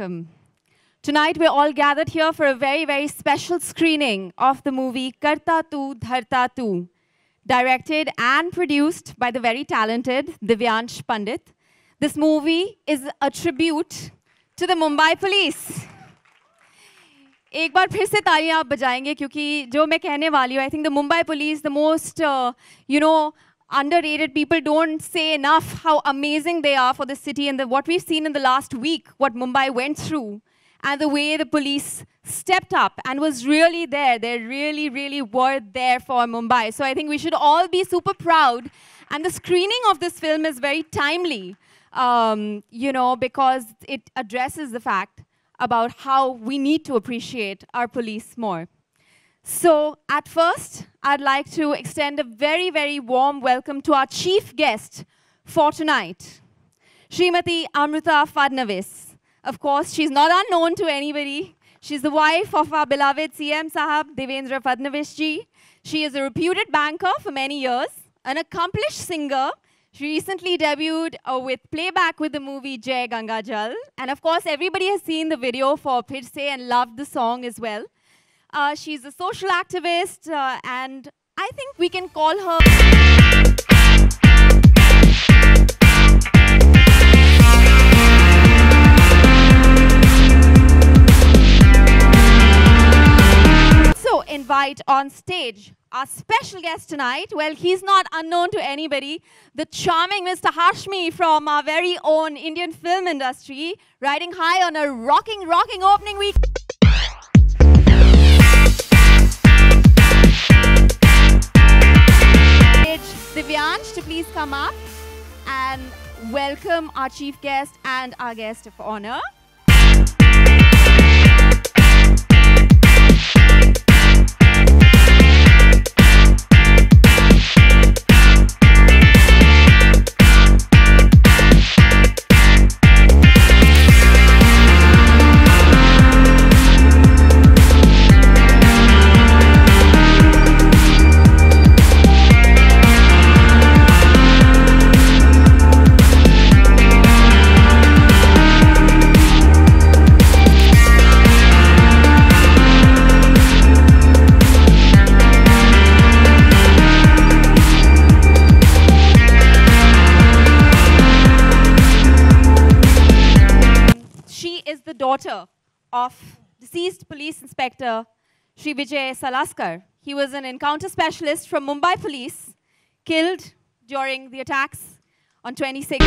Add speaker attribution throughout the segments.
Speaker 1: welcome. Tonight we're all gathered here for a very, very special screening of the movie Karta Tu Dharta Tu, directed and produced by the very talented Divyansh Pandit. This movie is a tribute to the Mumbai police. एक बार फिर से तालियां आप बजाएंगे क्योंकि जो मैं कहने वाली हूँ, I think the Mumbai police, the most, underrated, people don't say enough how amazing they are for the city and what we've seen in the last week, what Mumbai went through, and the way the police stepped up and was really there. They really, really were there for Mumbai. So I think we should all be super proud. And the screening of this film is very timely, because it addresses the fact about how we need to appreciate our police more. So at first, I'd like to extend a very, very warm welcome to our chief guest for tonight, Srimati Amrita Fadnavis. Of course, she's not unknown to anybody. She's the wife of our beloved CM Sahab, Devendra Fadnavis ji. She is a reputed banker for many years, an accomplished singer. She recently debuted with playback with the movie Jai Ganga Jal. And of course, everybody has seen the video for Phir Se and loved the song as well. She's a social activist, and I think we can call her... So invite on stage our special guest tonight. Well, he's not unknown to anybody. The charming Mr. Hashmi from our very own Indian film industry, riding high on a rocking opening week. Divyansh to please come up and welcome our chief guest and our guest of honor. Daughter of deceased police inspector Shri Vijay Salaskar. He was an encounter specialist from Mumbai police, killed during the attacks on 26.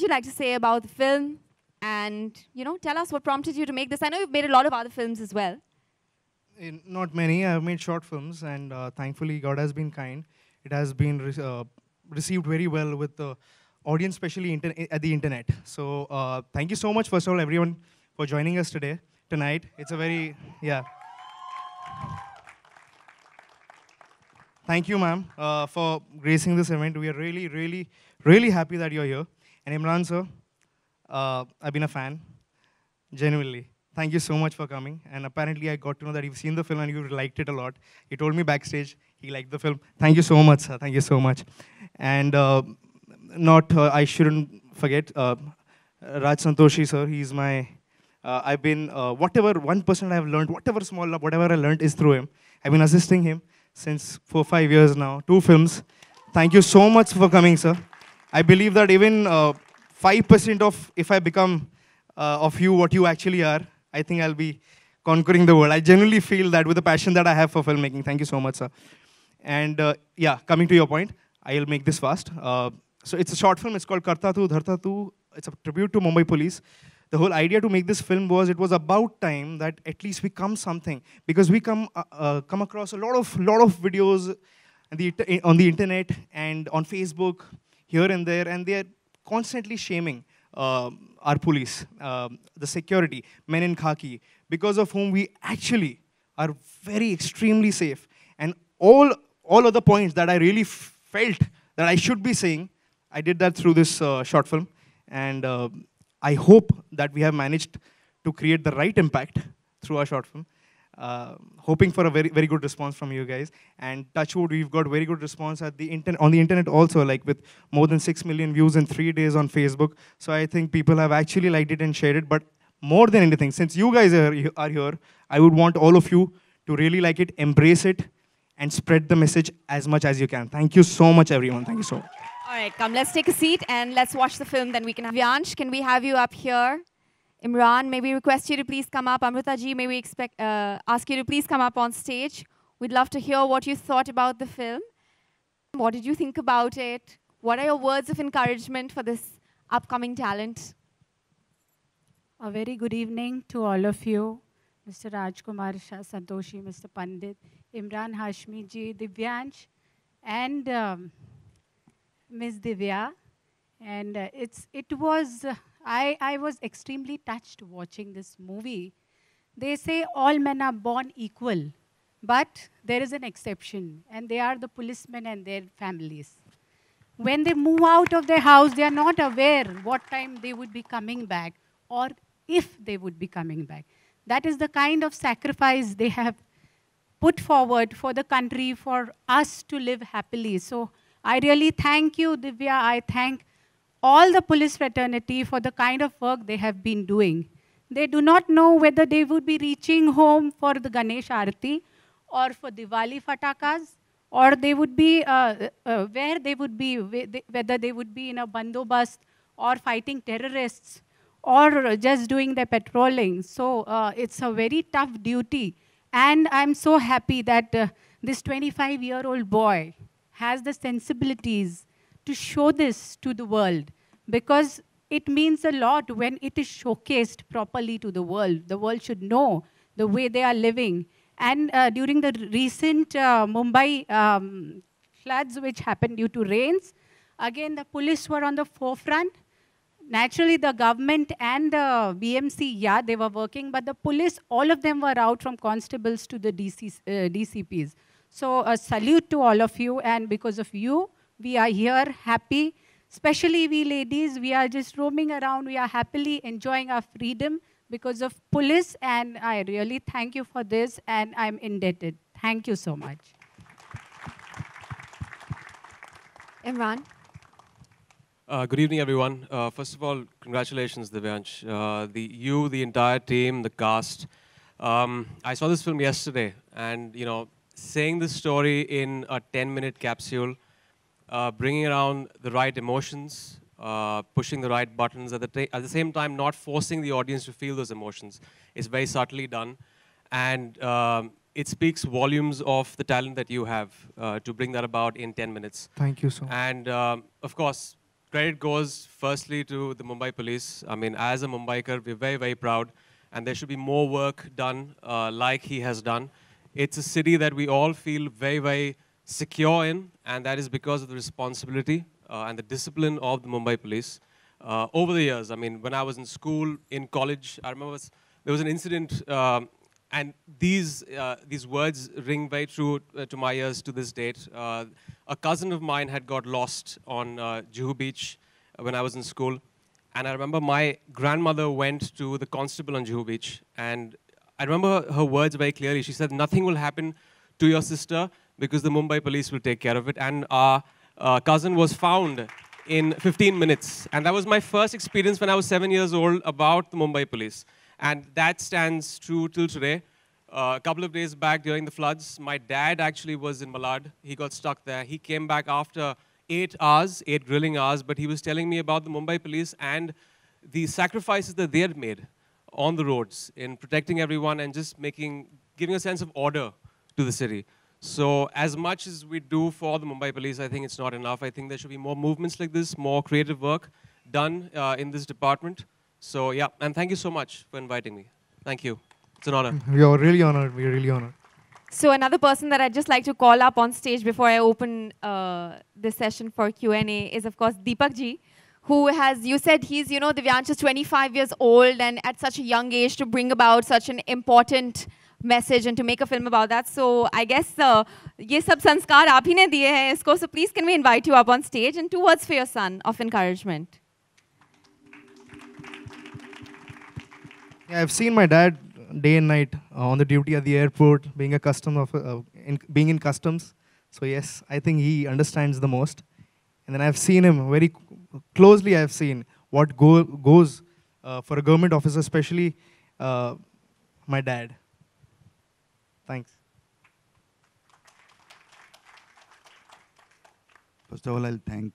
Speaker 1: Like to say about the film and tell us what prompted you to make this. I know you've made a lot of other films as well.
Speaker 2: Not many. I've made short films, and thankfully God has been kind. It has been received very well with the audience, especially at the internet. So thank you so much, first of all, everyone, for joining us tonight. It's a very Thank you, ma'am, for gracing this event. We are really, really, really happy that you're here. And Imran sir, I've been a fan, genuinely. Thank you so much for coming. And apparently I got to know that you've seen the film and you liked it a lot. He told me backstage he liked the film. Thank you so much, sir. Thank you so much. And I shouldn't forget, Raj Santoshi sir, he's my, I've been, whatever 1% I've learned, whatever I learned is through him. I've been assisting him since 4-5 years now, 2 films. Thank you so much for coming, sir. I believe that even 5% of, if I become of you what you actually are, I think I'll be conquering the world. I genuinely feel that with the passion that I have for filmmaking. Thank you so much, sir. And yeah, coming to your point, I'll make this fast. So it's a short film. It's called Karta Tu Dharta Tu. It's a tribute to Mumbai Police. The whole idea to make this film was it was about time that at least we come something, because we come across a lot of videos on the internet and on Facebook here and there, and they are constantly shaming our police, the security, men in khaki, because of whom we actually are very extremely safe. And all other points that I really felt that I should be saying, I did that through this short film. And I hope that we have managed to create the right impact through our short film. Hoping for a very, very good response from you guys. And touch wood, we've got very good response on the internet also, like with more than 6 million views in 3 days on Facebook. So I think people have actually liked it and shared it. But more than anything, since you guys are here, I would want all of you to really like it, embrace it, and spread the message as much as you can. Thank you so much, everyone. Thank you so much.
Speaker 1: All right, come, let's take a seat and let's watch the film. Then we can have Vyansh, can we have you up here? Imran, may we request you to please come up? Amrita ji, may we ask you to please come up on stage? We'd love to hear what you thought about the film. What did you think about it? What are your words of encouragement for this upcoming talent?
Speaker 3: A very good evening to all of you. Mr. Rajkumar Shah Santoshi, Mr. Pandit, Imran Hashmi ji, Divyansh, and Ms. Divya. And I was extremely touched watching this movie. They say all men are born equal, but there is an exception, and they are the policemen and their families. When they move out of their house, they are not aware what time they would be coming back, or if they would be coming back. That is the kind of sacrifice they have put forward for the country, for us to live happily. So I really thank you, Divya. I thank all the police fraternity for the kind of work they have been doing. They do not know whether they would be reaching home for the Ganesh Aarti or for Diwali Fatakas, or they would be, where they would be, whether they would be in a bandobast or fighting terrorists or just doing their patrolling. So it's a very tough duty. And I'm so happy that this 25-year-old boy has the sensibilities to show this to the world, because it means a lot when it is showcased properly to the world. The world should know the way they are living. And during the recent Mumbai floods which happened due to rains, again, the police were on the forefront. Naturally, the government and the BMC, yeah, they were working, but the police, all of them were out, from constables to the DCPs. So a salute to all of you, and because of you, we are here happy. Especially we ladies, we are just roaming around. We are happily enjoying our freedom because of police, and I really thank you for this, and I'm indebted. Thank you so much.
Speaker 1: Imran.
Speaker 4: Good evening, everyone. First of all, congratulations, Divyansh. The entire team, the cast. I saw this film yesterday, and saying this story in a 10-minute capsule, bringing around the right emotions, pushing the right buttons, at the same time not forcing the audience to feel those emotions, is very subtly done. And it speaks volumes of the talent that you have to bring that about in 10 minutes.
Speaker 2: Thank you so much.
Speaker 4: And of course, credit goes firstly to the Mumbai Police. I mean, as a Mumbaiker, we're very, very proud. And there should be more work done like he has done. It's a city that we all feel very, very secure in, and that is because of the responsibility and the discipline of the Mumbai Police. Over the years, I mean, when I was in school, in college, I remember there was an incident, and these words ring very true to my ears to this date. A cousin of mine had got lost on Juhu Beach when I was in school. And I remember my grandmother went to the constable on Juhu Beach. And I remember her words very clearly. She said, nothing will happen to your sister because the Mumbai police will take care of it. And our cousin was found in 15 minutes. And that was my first experience when I was 7 years old about the Mumbai police. And that stands true till today. A couple of days back during the floods, my dad actually was in Malad. He got stuck there. He came back after 8 grilling hours, but he was telling me about the Mumbai police and the sacrifices that they had made on the roads in protecting everyone and just giving a sense of order to the city. So as much as we do for the Mumbai police, I think it's not enough. I think there should be more movements like this, more creative work done in this department. So yeah, and thank you so much for inviting me. Thank you. It's an honor.
Speaker 2: We are really honored. We are really honored.
Speaker 1: So another person that I'd just like to call up on stage before I open this session for Q&A is, of course, Deepak ji, who has, you said he's, you know, Divyansh is 25 years old, and at such a young age to bring about such an important message and to make a film about that. So I guess ye sab sanskar aap hi ne diye hain isko. So please can we invite you up on stage, and 2 words for your son of encouragement.
Speaker 2: Yeah, I've seen my dad day and night on the duty at the airport, being a being in customs. So yes, I think he understands the most. And then I've seen him very closely. I've seen what goes for a government officer, especially my dad. Thanks.
Speaker 5: First of all, I'll thank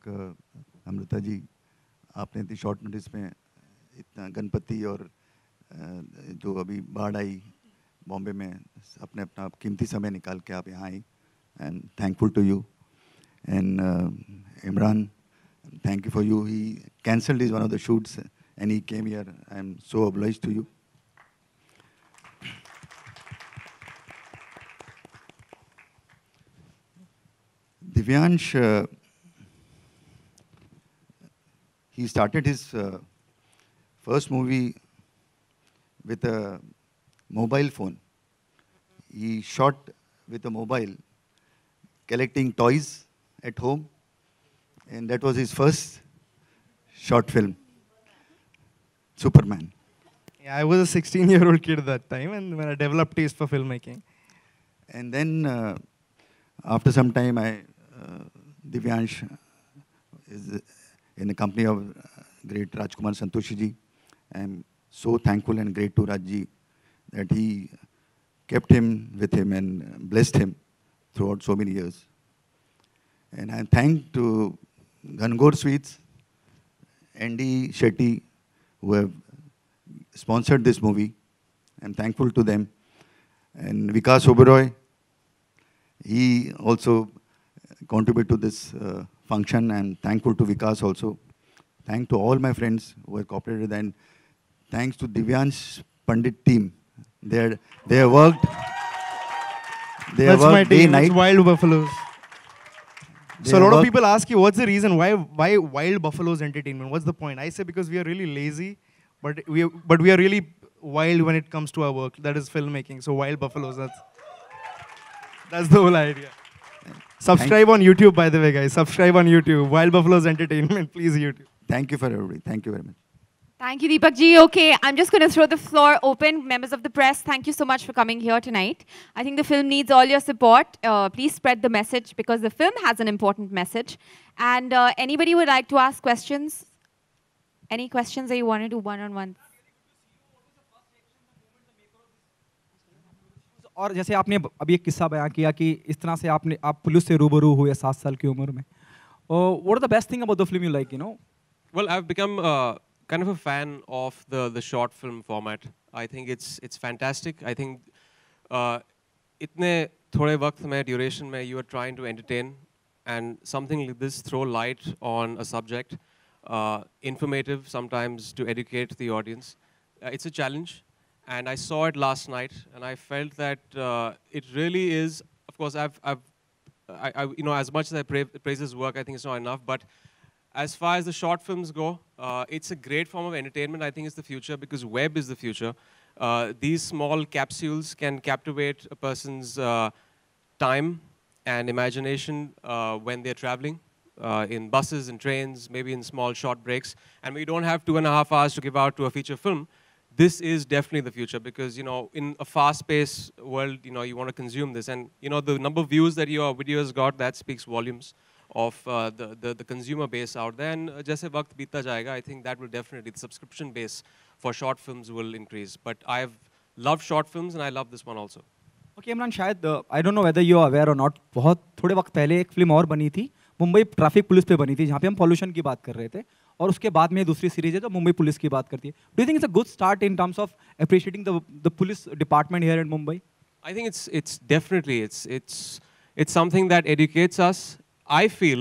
Speaker 5: Amrita ji. आपने इतनी short notice में इतना गणपति और जो अभी बाढ़ आई बॉम्बे में अपने अपना कीमती समय निकाल के आप यहाँ आई, and thankful to you. And Imran, thank you for you. He cancelled his one of the shoots and he came here. I'm so obliged to you. Divyansh, he started his first movie with a mobile phone. He shot with a mobile, collecting toys at home, and that was his first short film, Superman.
Speaker 2: Yeah, I was a 16-year-old kid at that time, and when I developed taste for filmmaking.
Speaker 5: And then after some time, Divyansh is in the company of great Rajkumar Santoshi ji. I'm so thankful and great to Rajji that he kept him with him and blessed him throughout so many years. And I'm thankful to Gangor Sweets, Andy Shetty, who have sponsored this movie. I'm thankful to them. And Vikas Oberoi, he also contributed to this function. I'm thankful to Vikas also. Thanks to all my friends who have cooperated, and thanks to Divyansh Pandit team. They have worked.
Speaker 2: That's my
Speaker 5: day
Speaker 2: team.
Speaker 5: night.
Speaker 2: It's Wild Buffaloes.
Speaker 5: They
Speaker 2: So a lot of
Speaker 5: work-
Speaker 2: people ask you, what's the reason why Wild Buffaloes Entertainment? What's the point? I say because we are really lazy, but we are really wild when it comes to our work. That is filmmaking. So Wild Buffaloes. That's the whole idea. Subscribe on YouTube, by the way, guys. Subscribe on YouTube. Wild Buffaloes Entertainment. Please YouTube.
Speaker 5: Thank you for everybody. Thank you very much.
Speaker 1: Thank you, Deepak ji. Okay, I'm just going to throw the floor open. Members of the press, thank you so much for coming here tonight. I think the film needs all your support. Please spread the message because the film has an important message. And anybody would like to ask questions? Any questions that you want to do one-on-one?
Speaker 6: और जैसे आपने अभी एक किस्सा बयां किया कि इस तरह से आप पुलिस से रूबरू हुए 7 साल की उम्र में. What are the best thing about the film you like, you know?
Speaker 4: Well, I've become kind of a fan of the short film format. I think it's fantastic. I think itne thode waqt mein, duration mein, you are trying to entertain, and something like this throw light on a subject, informative sometimes to educate the audience. It's a challenge, and I saw it last night, and I felt that it really is. Of course, you know, as much as I praise his work, I think it's not enough. But as far as the short films go, it's a great form of entertainment. I think it's the future because web is the future. These small capsules can captivate a person's time and imagination when they're traveling in buses and trains, maybe in small short breaks. And we don't have 2.5 hours to give out to a feature film. This is definitely the future because, you know, in a fast-paced world, you know, you want to consume this. And, you know, the number of views that your video has got, that speaks volumes of the consumer base out there. And jaise waqt beeta jayega, I think that will definitely, the subscription base for short films will increase. But I've loved short films and I love this one also.
Speaker 6: Okay, Imran शायद I don't know whether you are aware or not, बहुत थोड़े वक्त पहले एक film और बनी थी, Mumbai traffic police पे बनी थी, जहाँ पे हम पॉल्यूशन की बात कर रहे थे. और उसके बाद में दूसरी सीरीज है जो मुंबई पुलिस की बात करती है. Do you think it's a good start in terms of appreciating the police department here in Mumbai?
Speaker 4: I think it's definitely it's something that educates us. I feel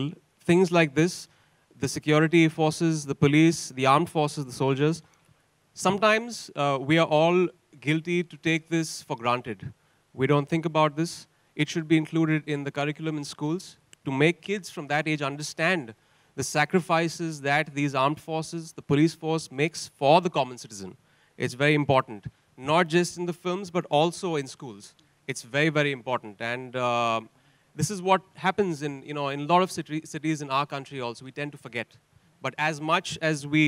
Speaker 4: things like this, the security forces, the police, the armed forces, the soldiers. Sometimes we are all guilty to take this for granted. We don't think about this. It should be included in the curriculum in schools to make kids from that age understand the sacrifices that these armed forces, the police force makes for the common citizen. It's very important. Not just in the films, but also in schools. It's very, very important. And this is what happens in a lot of cities in our country also. We tend to forget. But as much as we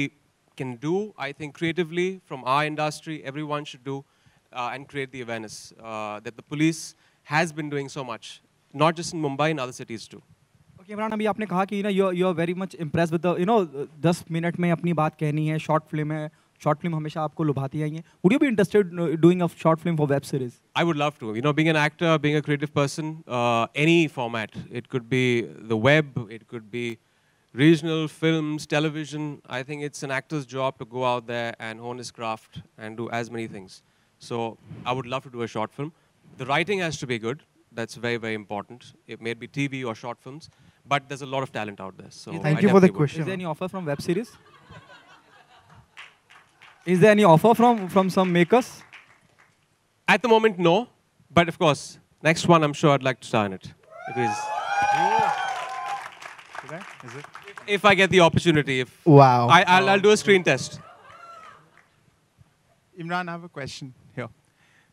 Speaker 4: can do, I think creatively from our industry, everyone should do and create the awareness that the police has been doing so much, not just in Mumbai, in other cities too.
Speaker 6: Okay, Imran, अभी आपने कहा कि you are very much impressed with the 10 minute में अपनी बात कहनी है, short film है, शॉर्ट फिल्म हमेशा आपको लुभाती आई हैं. Would you be interested doing a short film for web series?
Speaker 4: I would love to. Being an actor, being a creative person, any format. It could be the web, it could be regional films, television. I think it's an actor's job to go out there and hone his craft and do as many things. So I would love to do a short film. The writing has to be good. That's very, very important. It may be TV or short films, but there's a lot of talent out there. So
Speaker 2: Thank
Speaker 4: I
Speaker 2: you for the
Speaker 4: definitely would.
Speaker 2: question.
Speaker 6: Is there any offer from web series? Is there any offer from some makers?
Speaker 4: At the moment, no. But of course, next one, I'm sure I'd like to star in it.
Speaker 2: Is it?
Speaker 4: If I get the opportunity.
Speaker 2: Wow.
Speaker 4: I'll do a screen test.
Speaker 7: Imran, I have a question here.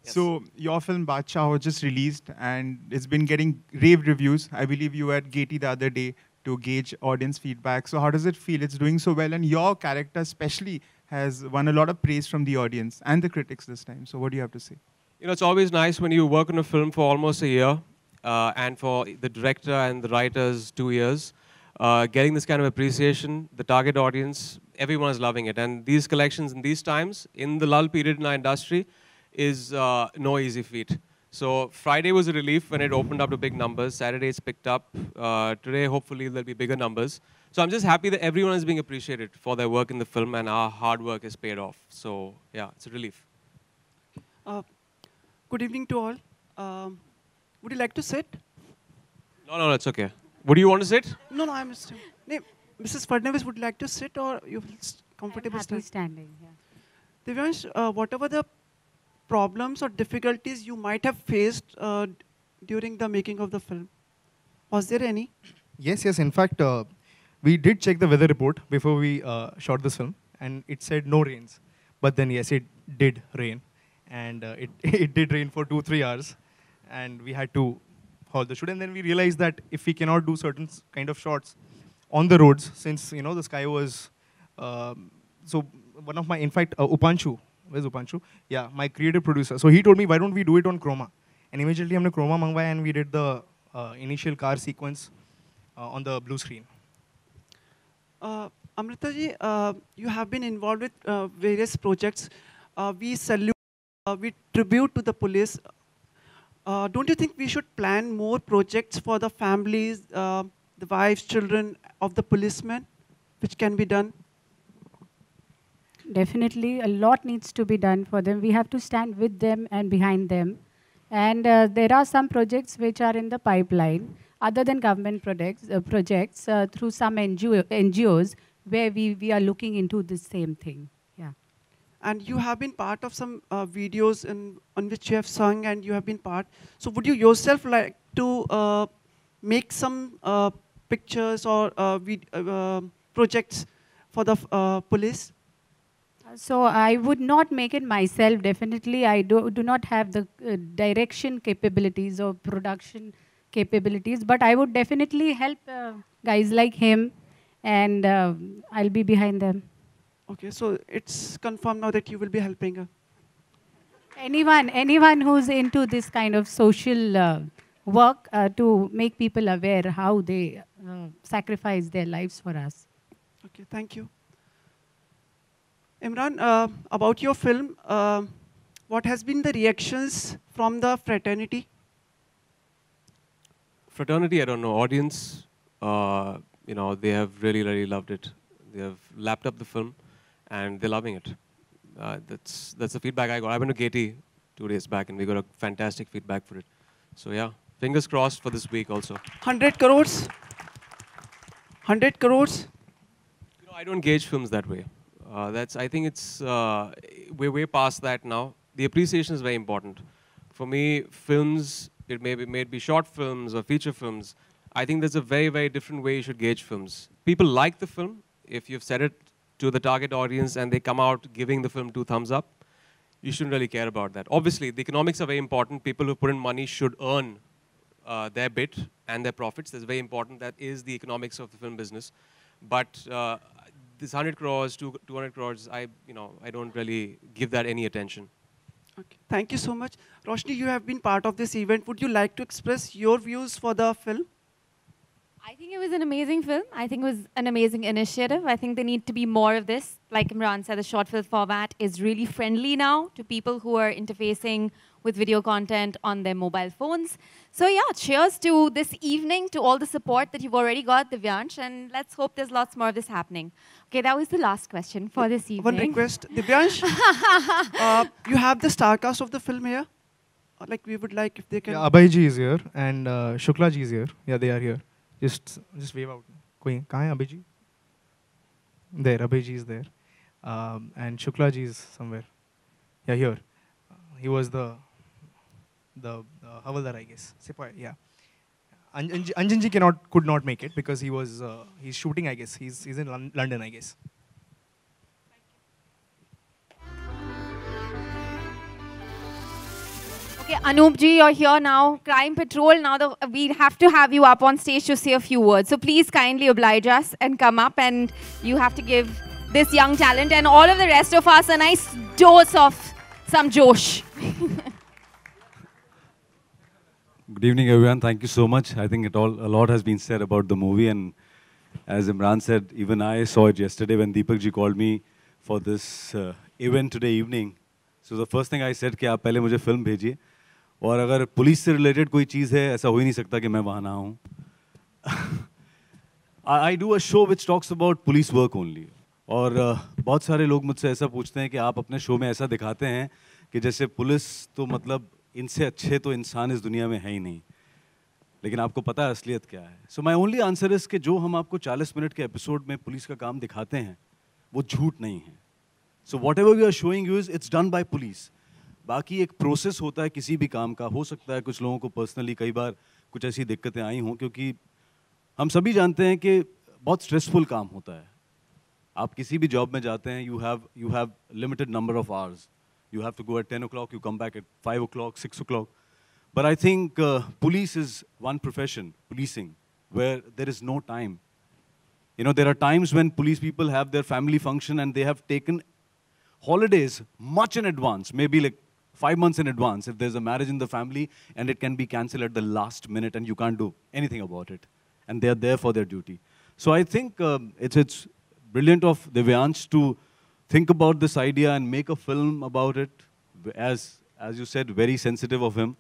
Speaker 4: Yes.
Speaker 7: So your film Badshah was just released and it's been getting rave reviews. I believe you were at Gaiety the other day to gauge audience feedback. So how does it feel? It's doing so well, and your character especially has won a lot of praise from the audience and the critics this time. So what do you have to say?
Speaker 4: It's always nice when you work on a film for almost a year, and for the director and the writers 2 years, getting this kind of appreciation, the target audience, everyone is loving it. And these collections in these times, in the lull period in our industry, is no easy feat. So Friday was a relief when it opened up to big numbers. Saturday it's picked up. Today, hopefully, there'll be bigger numbers. So I'm just happy that everyone is being appreciated for their work in the film, and our hard work is paid off. So yeah, it's a relief.
Speaker 8: Good evening to all. Would you like to sit?
Speaker 4: No, it's okay. Would you want to sit?
Speaker 8: No, I'm still. No, Mrs. Fadnavis would like to sit, or you will
Speaker 3: I'm
Speaker 8: comfortable
Speaker 3: happy
Speaker 8: stand?
Speaker 3: standing. Yeah.
Speaker 8: Divyansh, whatever the problems or difficulties you might have faced during the making of the film, was there any?
Speaker 2: Yes. In fact, we did check the weather report before we shot this film, and it said no rains. But then, yes, it did rain. And it did rain for 2-3 hours. And we had to halt the shoot. And then we realized that if we cannot do certain kind of shots on the roads, since, the sky was... so one of my, in fact, Upanshu, where's Upanshu? Yeah, my creative producer. So he told me, why don't we do it on chroma? And immediately, we chroma mangwaya, and we did the initial car sequence on the blue screen.
Speaker 8: Amrita ji, you have been involved with various projects. We salute, we tribute to the police. Don't you think we should plan more projects for the families, the wives, children of the policemen, which can be done?
Speaker 3: Definitely, a lot needs to be done for them. We have to stand with them and behind them. And there are some projects which are in the pipeline, other than government projects, through some NGOs where we are looking into the same thing. Yeah.
Speaker 8: And you have been part of some videos on which you have sung, and you have been part. So would you yourself like to make some pictures or projects for the police?
Speaker 3: So I would not make it myself, definitely. I do not have the direction capabilities or production capabilities, but I would definitely help guys like him, and I'll be behind them.
Speaker 8: Okay, so it's confirmed now that you will be helping her.
Speaker 3: Anyone who's into this kind of social work to make people aware how they sacrifice their lives for us.
Speaker 8: Okay, thank you. Imran, about your film, what has been the reactions from the fraternity?
Speaker 4: Fraternity, I don't know. Audience, they have really, really loved it. They have lapped up the film, and they're loving it. That's the feedback I got. I went to Gaiety 2 days back, and we got a fantastic feedback for it. So yeah, fingers crossed for this week also.
Speaker 8: 100 crores? 100 crores?
Speaker 4: You know, I don't gauge films that way. I think it's, we're way past that now. The appreciation is very important. For me, films, it may be short films or feature films. I think there's a very, very different way you should gauge films. People like the film if you've set it to the target audience and they come out giving the film 2 thumbs up. You shouldn't really care about that. Obviously, the economics are very important. People who put in money should earn their bit and their profits. That's very important. That is the economics of the film business. But this 100 crores, 200 crores, I don't really give that any attention.
Speaker 8: Okay. Thank you so much. Roshni, you have been part of this event. Would you like to express your views for the film?
Speaker 1: I think it was an amazing film. I think it was an amazing initiative. I think there need to be more of this. Like Imran said, the short film format is really friendly now to people who are interfacing with video content on their mobile phones. So yeah, cheers to this evening, to all the support that you've already got, Divyansh, and let's hope there's lots more of this happening. Okay, that was the last question for this evening.
Speaker 8: One request, Divyansh, you have the star cast of the film here? Like we would like if they can...
Speaker 2: Yeah, Abhay ji is here and Shukla ji is here. Yeah, they are here. Just wave out. Kahan hai Abhay ji? There, Abhay ji is there. And Shukla ji is somewhere. Yeah, here. He was the Havaldar, I guess. Sepoy, yeah. Anjan ji could not make it because he's shooting, I guess. He's in London, I guess.
Speaker 1: Okay, Anup ji, you're here now. Crime Patrol, now we have to have you up on stage to say a few words. So please kindly oblige us and come up, and you have to give this young talent and all of the rest of us a nice dose of some Josh.
Speaker 9: Good evening, everyone. Thank you so much. I think a lot has been said about the movie, and as Imran said, even I saw it yesterday when Deepak ji called me for this event today evening. So the first thing I said कि आप पहले मुझे film भेजिए, और अगर police से related कोई चीज़ है, ऐसा हो ही नहीं सकता कि मैं वहाँ ना हूँ. I do a show which talks about police work only. और बहुत सारे लोग मुझसे ऐसा पूछते हैं कि आप अपने शो में ऐसा दिखाते हैं कि जैसे पुलिस तो मतलब इनसे अच्छे तो इंसान इस दुनिया में है ही नहीं, लेकिन आपको पता है असलियत क्या है. So my only answer is कि जो हम आपको 40 मिनट के एपिसोड में पुलिस का काम दिखाते हैं वो झूठ नहीं है. So whatever we are showing you is it's done by police. बाकी एक प्रोसेस होता है किसी भी काम का. हो सकता है कुछ लोगों को पर्सनली कई बार कुछ ऐसी दिक्कतें आई हों, क्योंकि हम सभी जानते हैं कि बहुत स्ट्रेसफुल काम होता है. आप किसी भी जॉब में जाते हैं, you have limited number of hours. You have to go at 10 o'clock, you come back at 5 o'clock, 6 o'clock. But I think police is one profession, policing, where there is no time. You know, there are times when police people have their family function and they have taken holidays much in advance, maybe like 5 months in advance, if there's a marriage in the family and it can be cancelled at the last minute and you can't do anything about it. And they're there for their duty. So I think it's brilliant of Divyansh to think about this idea and make a film about it. As you said, very sensitive of him,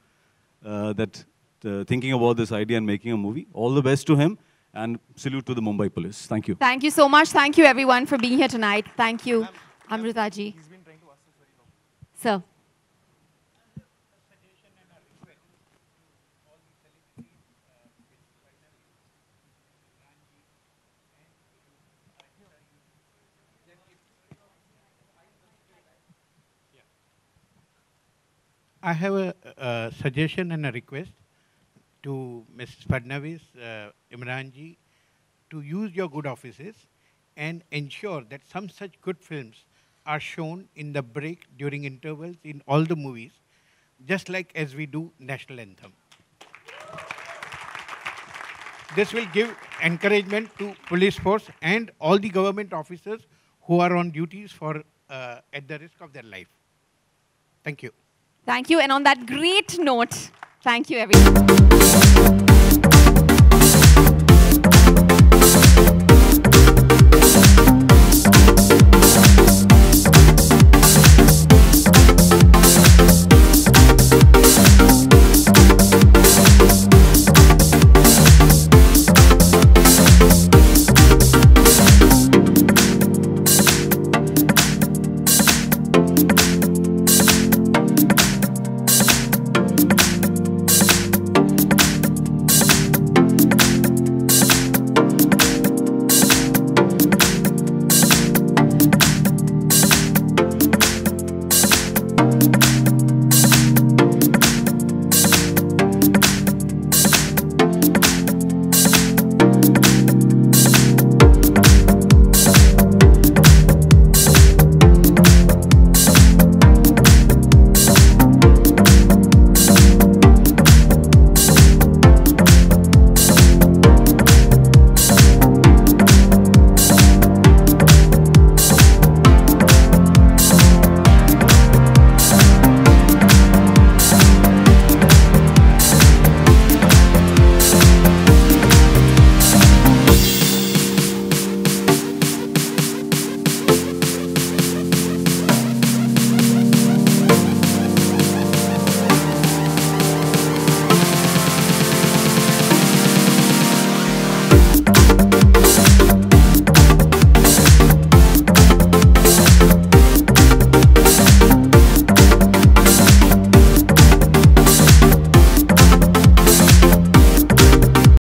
Speaker 9: thinking about this idea and making a movie. All the best to him, and salute to the Mumbai Police. Thank you.
Speaker 1: Thank you so much. Thank you, everyone, for being here tonight. Thank you, Amrita ji.
Speaker 2: He's been trying to ask us very long.
Speaker 1: Sir.
Speaker 10: I have a suggestion and a request to Ms. Fadnavis, Imran ji, to use your good offices and ensure that some such good films are shown in the break during intervals in all the movies, just like as we do National Anthem. This will give encouragement to police force and all the government officers who are on duties for at the risk of their life. Thank you.
Speaker 1: Thank you. And on that great note, thank you, everyone.